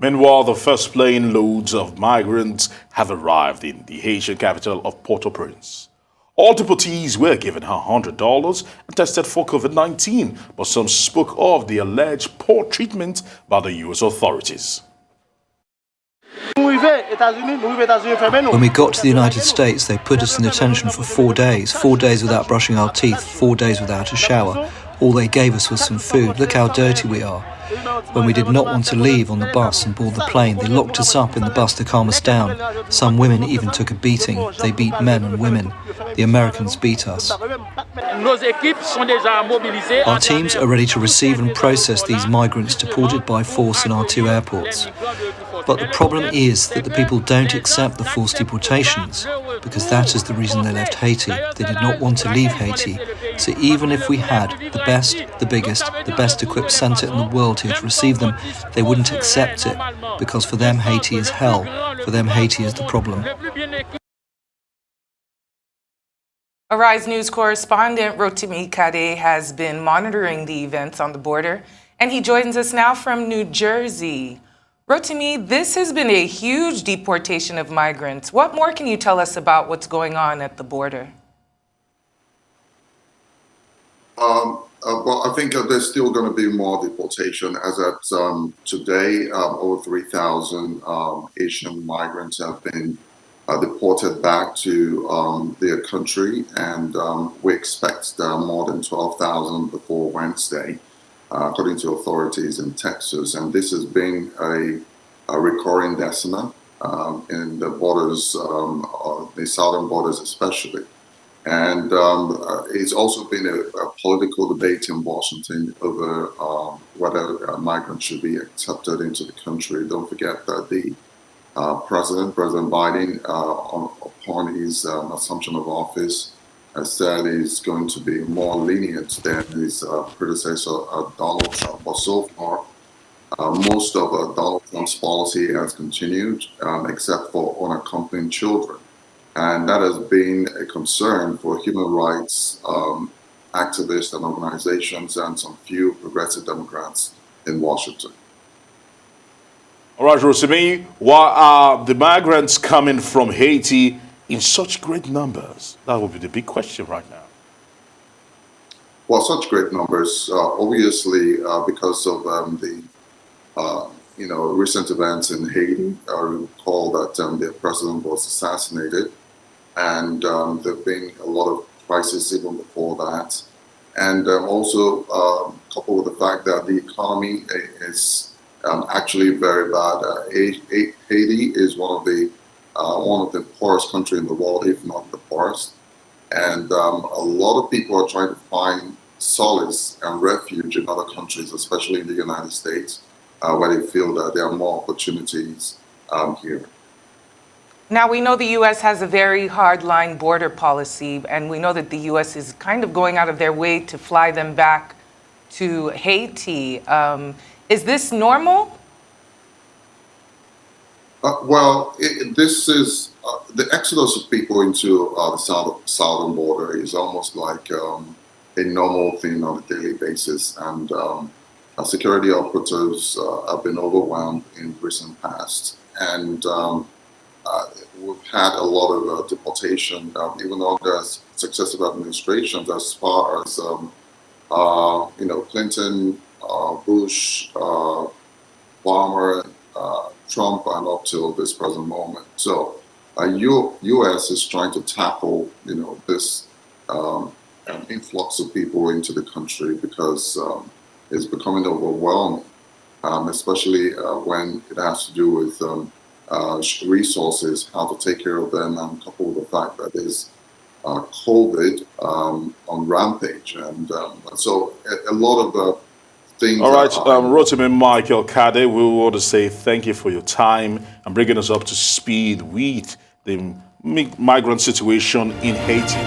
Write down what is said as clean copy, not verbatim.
Meanwhile, the first plane loads of migrants have arrived in the Haitian capital of Port-au-Prince. All deportees were given $100 and tested for COVID-19, but some spoke of the alleged poor treatment by the U.S. authorities. When we got to the United States, they put us in detention for 4 days. 4 days without brushing our teeth, 4 days without a shower. All they gave us was some food. Look how dirty we are. When we did not want to leave on the bus and board the plane, they locked us up in the bus to calm us down. Some women even took a beating. They beat men and women. The Americans beat us. Our teams are ready to receive and process these migrants deported by force in our 2 airports. But the problem is that the people don't accept the forced deportations, because that is the reason they left Haiti. They did not want to leave Haiti. So even if we had the best, the biggest, the best equipped centre in the world here to receive them, they wouldn't accept it, because for them Haiti is hell. For them Haiti is the problem. Arise News correspondent Rotimi Kadel has been monitoring the events on the border, and he joins us now from New Jersey. Rotimi, this has been a huge deportation of migrants. What more can you tell us about what's going on at the border? Well, I think there's still going to be more deportation. As at today, over 3,000 Asian migrants have been deported back to their country, and we expect more than 12,000 before Wednesday, according to authorities in Texas. And this has been a recurring decima in the borders, the southern borders especially. And it's also been a political debate in Washington over whether migrants should be accepted into the country. Don't forget that the President Biden, upon his assumption of office, has said he's going to be more lenient than his predecessor, Donald Trump. But so far, most of Donald Trump's policy has continued, except for unaccompanied children. And that has been a concern for human rights activists and organizations and some few progressive Democrats in Washington. All right, Rotimi, why are the migrants coming from Haiti in such great numbers? That would be the big question right now. Well, such great numbers, obviously, because of the recent events in Haiti. I recall that their president was assassinated, and there have been a lot of crises even before that. And also coupled with the fact that the economy is actually very bad. Haiti is one of the poorest countries in the world, if not the poorest. And a lot of people are trying to find solace and refuge in other countries, especially in the United States, where they feel that there are more opportunities here. Now, we know the U.S. has a very hard-line border policy, and we know that the U.S. is kind of going out of their way to fly them back to Haiti. Is this normal? This is the exodus of people into the southern border is almost like a normal thing on a daily basis, and security operatives have been overwhelmed in recent past, and we've had a lot of deportation, even under successive administrations, as far as Clinton, Bush, Obama, Trump, and up till this present moment. So, U.S. is trying to tackle, this influx of people into the country because it's becoming overwhelming, especially when it has to do with resources, how to take care of them, and coupled with the fact that there's COVID on rampage, and so a lot of things. All right, Rotimi Kadel, we want to say thank you for your time and bringing us up to speed with the migrant situation in Haiti.